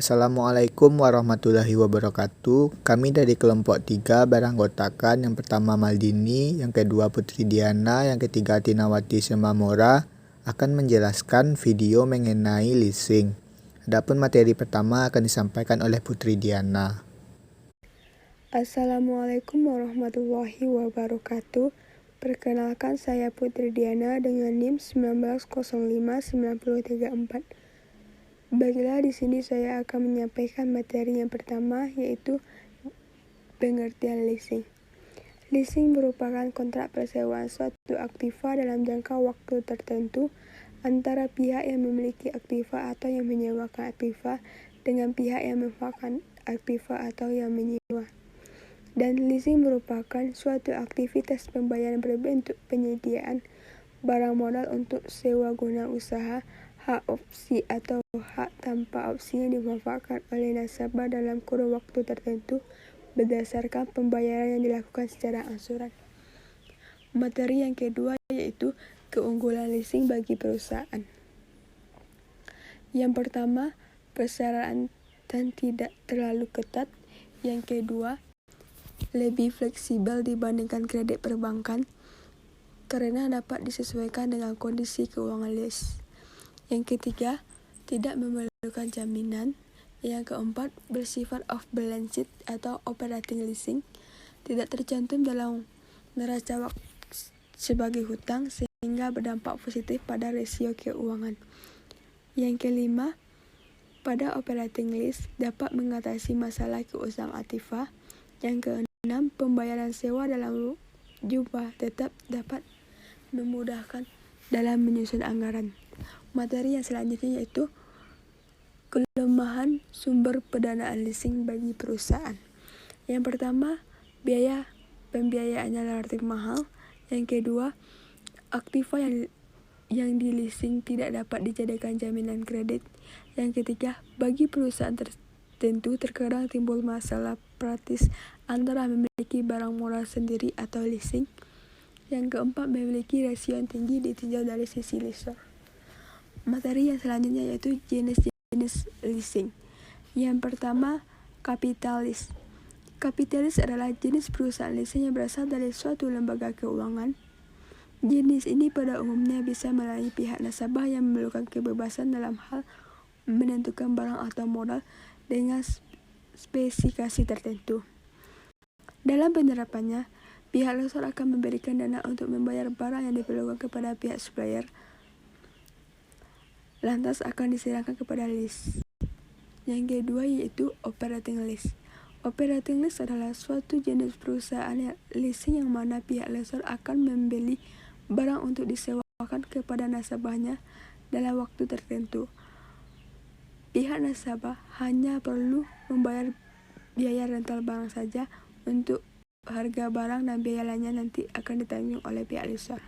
Assalamualaikum warahmatullahi wabarakatuh. Kami dari kelompok 3 beranggotakan yang pertama Maldini, yang kedua Putri Diana, yang ketiga Tinawati Semamora akan menjelaskan video mengenai leasing. Adapun materi pertama akan disampaikan oleh Putri Diana. Assalamualaikum warahmatullahi wabarakatuh. Perkenalkan, saya Putri Diana dengan NIM 1905934. Baiklah, di sini saya akan menyampaikan materi yang pertama, yaitu pengertian leasing. Leasing merupakan kontrak persewaan suatu aktiva dalam jangka waktu tertentu antara pihak yang memiliki aktiva atau yang menyewakan aktiva dengan pihak yang memanfaatkan aktiva atau yang menyewa. Dan leasing merupakan suatu aktivitas pembayaran berbentuk penyediaan barang modal untuk sewa guna usaha, hak opsi atau hak tanpa opsi yang dimanfaatkan oleh nasabah dalam kurun waktu tertentu berdasarkan pembayaran yang dilakukan secara angsuran. Materi yang kedua yaitu keunggulan leasing bagi perusahaan. Yang pertama, persyaratan tidak terlalu ketat. Yang kedua, lebih fleksibel dibandingkan kredit perbankan karena dapat disesuaikan dengan kondisi keuangan lease. Yang ketiga, tidak memerlukan jaminan. Yang keempat, bersifat off balance sheet atau operating leasing, tidak tercantum dalam neraca sebagai hutang sehingga berdampak positif pada rasio keuangan. Yang kelima, pada operating lease dapat mengatasi masalah keuangan aktiva. Yang keenam, pembayaran sewa dalam jumlah tetap dapat memudahkan dalam menyusun anggaran. Materi yang selanjutnya yaitu kelemahan sumber pendanaan leasing bagi perusahaan. Yang pertama, biaya pembiayaannya relatif mahal. Yang kedua, aktiva yang di leasing tidak dapat dijadikan jaminan kredit. Yang ketiga, bagi perusahaan tertentu terkadang timbul masalah praktis antara memiliki barang modal sendiri atau leasing. Yang keempat, memiliki rasio yang tinggi ditinjau dari sisi lessor. Materi yang selanjutnya yaitu jenis-jenis leasing. Yang pertama, kapitalis. Kapitalis adalah jenis perusahaan leasing yang berasal dari suatu lembaga keuangan. Jenis ini pada umumnya bisa melayani pihak nasabah yang memerlukan kebebasan dalam hal menentukan barang atau modal dengan spesifikasi tertentu. Dalam penerapannya, pihak lessor akan memberikan dana untuk membayar barang yang diperlukan kepada pihak supplier, lantas akan diserahkan kepada lease. Yang kedua yaitu operating lease. Operating lease adalah suatu jenis perusahaan leasing yang mana pihak lessor akan membeli barang untuk disewakan kepada nasabahnya dalam waktu tertentu. Pihak nasabah hanya perlu membayar biaya rental barang saja, untuk harga barang dan biaya lainnya nanti akan ditanggung oleh pihak lessor.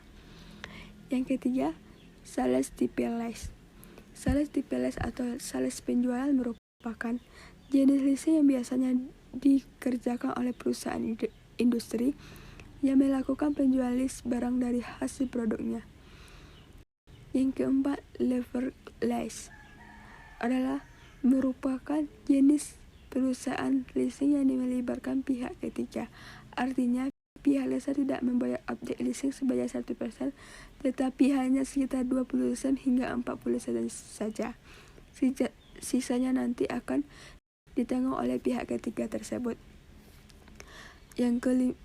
Yang ketiga, sales type lease. Sales type lease atau sales penjualan merupakan jenis leasing yang biasanya dikerjakan oleh perusahaan industri yang melakukan penjualan lease barang dari hasil produknya. Yang keempat, lever lease adalah merupakan jenis perusahaan leasing yang melibatkan pihak ketiga. Artinya, pihak lessor tidak membayar objek leasing sebanyak 1%, tetapi hanya sekitar 20% hingga 40% saja. Sisanya nanti akan ditanggung oleh pihak ketiga tersebut. Yang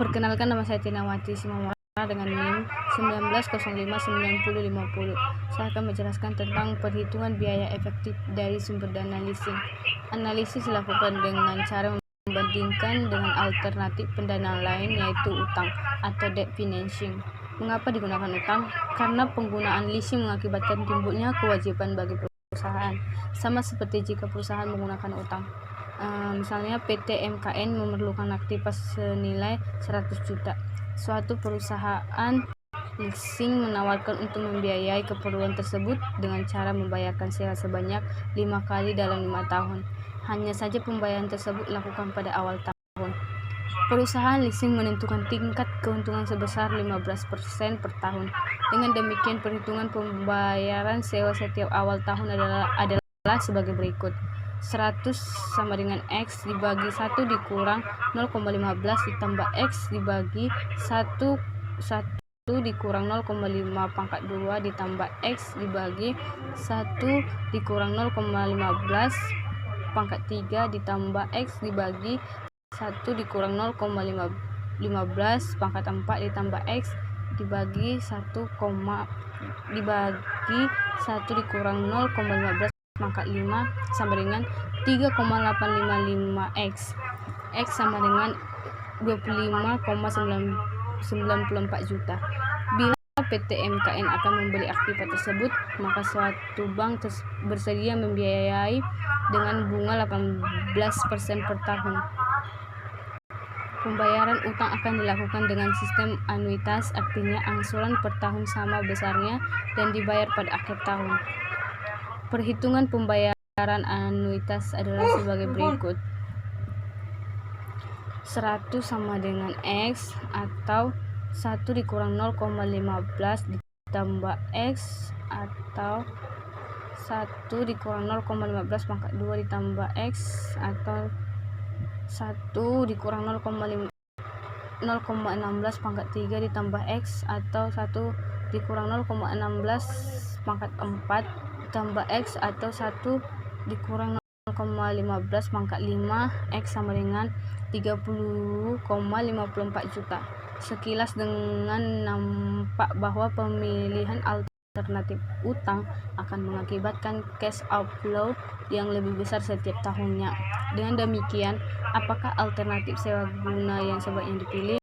Perkenalkan, nama saya Tinawati Semamora dengan NIM 190594050. Saya akan menjelaskan tentang perhitungan biaya efektif dari sumber dana leasing. Analisis dilakukan dengan cara membandingkan dengan alternatif pendanaan lain, yaitu utang atau debt financing. Mengapa digunakan utang? Karena penggunaan leasing mengakibatkan timbulnya kewajiban bagi perusahaan, sama seperti jika perusahaan menggunakan utang. Misalnya PT MKN memerlukan aktiva senilai 100 juta. Suatu perusahaan leasing menawarkan untuk membiayai keperluan tersebut dengan cara membayarkan sewa sebanyak 5 kali dalam 5 tahun. Hanya saja pembayaran tersebut dilakukan pada awal tahun. Perusahaan leasing menentukan tingkat keuntungan sebesar 15% per tahun. Dengan demikian, perhitungan pembayaran sewa setiap awal tahun adalah sebagai berikut. 100 sama dengan X dibagi 1 dikurang 0,15 ditambah X dibagi 1 dikurang 0,5 pangkat 2 ditambah X dibagi 1 dikurang 0,15 pangkat 3 ditambah X dibagi 1 dikurang 0,15 pangkat 4 ditambah X dibagi 1 dikurang 0,15 pangkat 5 sama dengan 3,855 X. X sama dengan 25,94 juta. Bila PT MKN akan membeli aktiva tersebut, maka suatu bank bersedia membiayai dengan bunga 18% per tahun. Pembayaran utang akan dilakukan dengan sistem anuitas, artinya angsuran per tahun sama besarnya dan dibayar pada akhir tahun. Perhitungan pembayaran anuitas adalah sebagai berikut. 100 sama dengan X atau 1 dikurang 0,15 ditambah X atau 1 dikurang 0,15 pangkat 2 ditambah X atau 1 dikurang 0,16 pangkat 3 ditambah X atau 1 dikurang 0,16 pangkat 4 ditambah X atau 1 dikurang 0,15 pangkat 5 X sama dengan 30,54 juta. Sekilas dengan nampak bahwa pemilihan alternatif utang akan mengakibatkan cash outflow yang lebih besar setiap tahunnya. Dengan demikian, apakah alternatif sewa guna yang sebaiknya dipilih?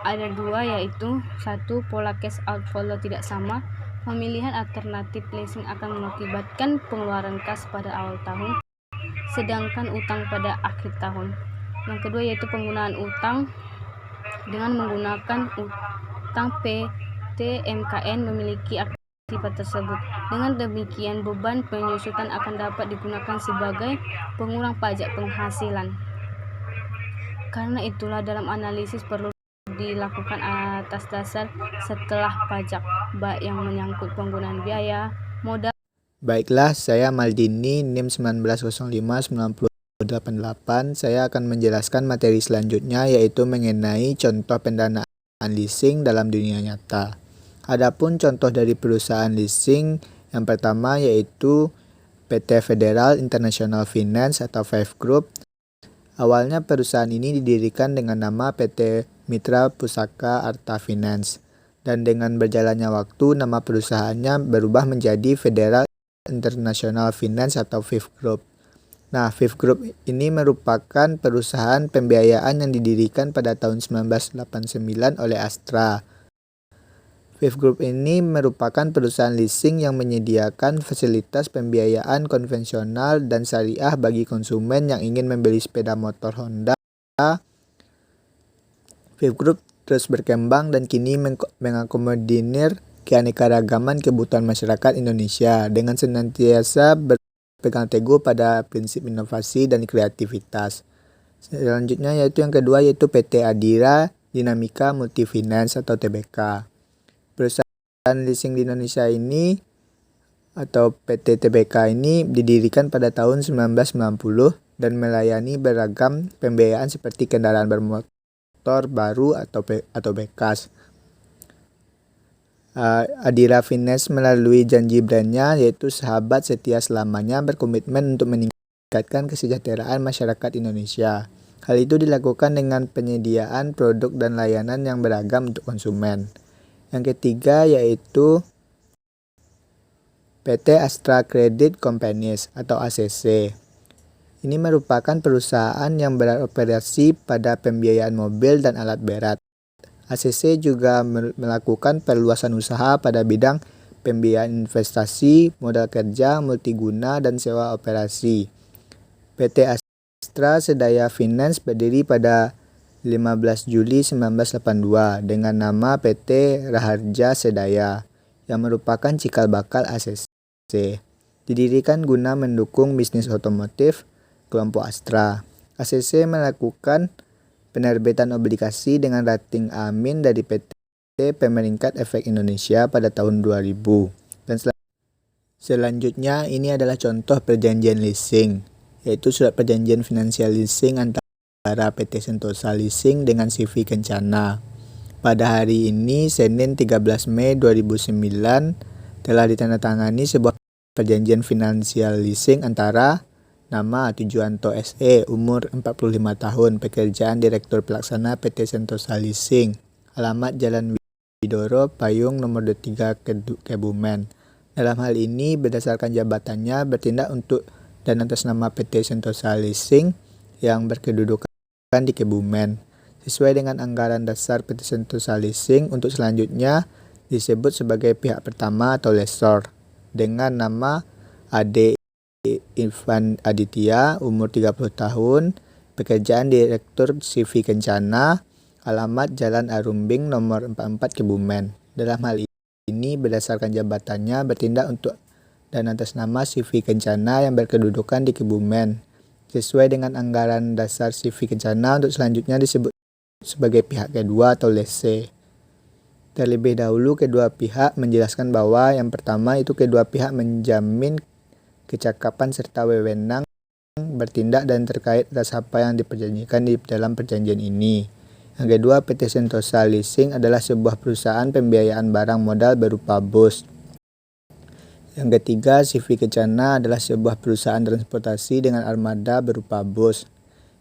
Ada dua, yaitu 1. Pola cash outflow tidak sama. Pemilihan alternatif leasing akan mengakibatkan pengeluaran kas pada awal tahun, sedangkan utang pada akhir tahun. Yang kedua yaitu penggunaan utang. Dengan menggunakan utang, PT MKN memiliki aktiva tersebut. Dengan demikian, beban penyusutan akan dapat digunakan sebagai pengurang pajak penghasilan. Karena itulah dalam analisis perlu dilakukan atas dasar setelah pajak, baik yang menyangkut penggunaan biaya, modal. Baiklah, saya Maldini, NIM 1905-90888. Saya akan menjelaskan materi selanjutnya, yaitu mengenai contoh pendanaan leasing dalam dunia nyata. Adapun contoh dari perusahaan leasing yang pertama yaitu PT Federal International Finance atau Five Group. Awalnya perusahaan ini didirikan dengan nama PT Mitra Pusaka Arta Finance, dan dengan berjalannya waktu nama perusahaannya berubah menjadi Federal International Finance atau Five Group. Nah, Five Group ini merupakan perusahaan pembiayaan yang didirikan pada tahun 1989 oleh Astra. Five Group ini merupakan perusahaan leasing yang menyediakan fasilitas pembiayaan konvensional dan syariah bagi konsumen yang ingin membeli sepeda motor Honda. Five Group terus berkembang dan kini mengakomodir keanekaragaman kebutuhan masyarakat Indonesia dengan senantiasa berpegang teguh pada prinsip inovasi dan kreativitas. Selanjutnya yaitu yang kedua yaitu PT Adira Dinamika Multifinance atau TBK. Perusahaan leasing di Indonesia ini atau PT TBK ini didirikan pada tahun 1990 dan melayani beragam pembiayaan seperti kendaraan bermotor baru atau bekas. Adira Finance melalui janji brandnya yaitu sahabat setia selamanya berkomitmen untuk meningkatkan kesejahteraan masyarakat Indonesia. Hal itu dilakukan dengan penyediaan produk dan layanan yang beragam untuk konsumen. Yang ketiga yaitu PT Astra Credit Companies atau ACC. Ini merupakan perusahaan yang beroperasi pada pembiayaan mobil dan alat berat. ACC juga melakukan perluasan usaha pada bidang pembiayaan investasi, modal kerja, multiguna, dan sewa operasi. PT Astra Sedaya Finance berdiri pada 15 Juli 1982 dengan nama PT Raharja Sedaya yang merupakan cikal bakal ACC. Didirikan guna mendukung bisnis otomotif kelompok Astra. ACC melakukan penerbitan obligasi dengan rating A- dari PT Pemeringkat Efek Indonesia pada tahun 2000. Dan selanjutnya ini adalah contoh perjanjian leasing, yaitu surat perjanjian finansial leasing antara PT Sentosa Leasing dengan CV Kencana. Pada hari ini, Senin 13 Mei 2009, telah ditandatangani sebuah perjanjian finansial leasing antara nama Tujuanto SE, umur 45 tahun, pekerjaan Direktur Pelaksana PT Sentosa Leasing, alamat Jalan Widoro, Payung, nomor 23, Kebumen. Dalam hal ini, berdasarkan jabatannya bertindak untuk dan atas nama PT Sentosa Leasing yang berkedudukan di Kebumen, sesuai dengan anggaran dasar PT Sentosa Leasing. Untuk selanjutnya disebut sebagai pihak pertama atau lessor dengan nama Ade Irfan Aditya, umur 30 tahun, pekerjaan Direktur CV Kencana, alamat Jalan Arumbing, nomor 44, Kebumen. Dalam hal ini, berdasarkan jabatannya bertindak untuk dan atas nama CV Kencana yang berkedudukan di Kebumen, sesuai dengan anggaran dasar CV Kencana. Untuk selanjutnya disebut sebagai pihak kedua atau lessee. Terlebih dahulu, kedua pihak menjelaskan bahwa yang pertama itu kedua pihak menjamin kecakapan serta wewenang bertindak dan terkait atas apa yang diperjanjikan di dalam perjanjian ini. Yang kedua, PT Sentosa Leasing adalah sebuah perusahaan pembiayaan barang modal berupa BOS. Yang ketiga, CV Kencana adalah sebuah perusahaan transportasi dengan armada berupa BOS.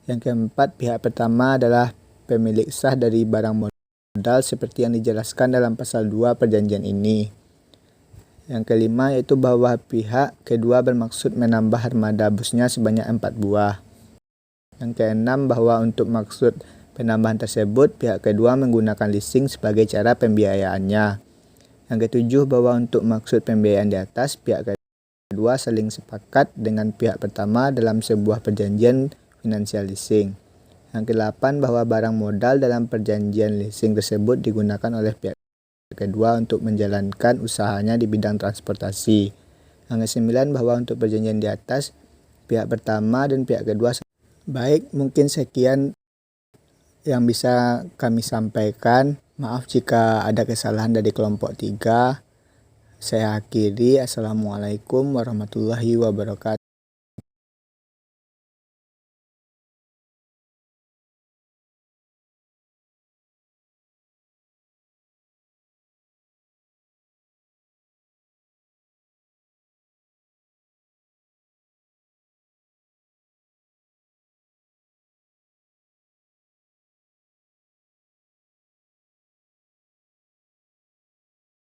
Yang keempat, pihak pertama adalah pemilik sah dari barang modal seperti yang dijelaskan dalam pasal 2 perjanjian ini. Yang kelima yaitu bahwa pihak kedua bermaksud menambah armada BOS-nya sebanyak 4 buah. Yang keenam, bahwa untuk maksud penambahan tersebut, pihak kedua menggunakan leasing sebagai cara pembiayaannya. Yang ketujuh, bahwa untuk maksud pembiayaan di atas, pihak kedua saling sepakat dengan pihak pertama dalam sebuah perjanjian finansial leasing. Yang kedelapan, bahwa barang modal dalam perjanjian leasing tersebut digunakan oleh pihak kedua untuk menjalankan usahanya di bidang transportasi. Yang kesembilan, bahwa untuk perjanjian di atas, pihak pertama dan pihak kedua. Baik, mungkin sekian yang bisa kami sampaikan. Maaf jika ada kesalahan dari kelompok 3. Saya akhiri. Assalamualaikum warahmatullahi wabarakatuh.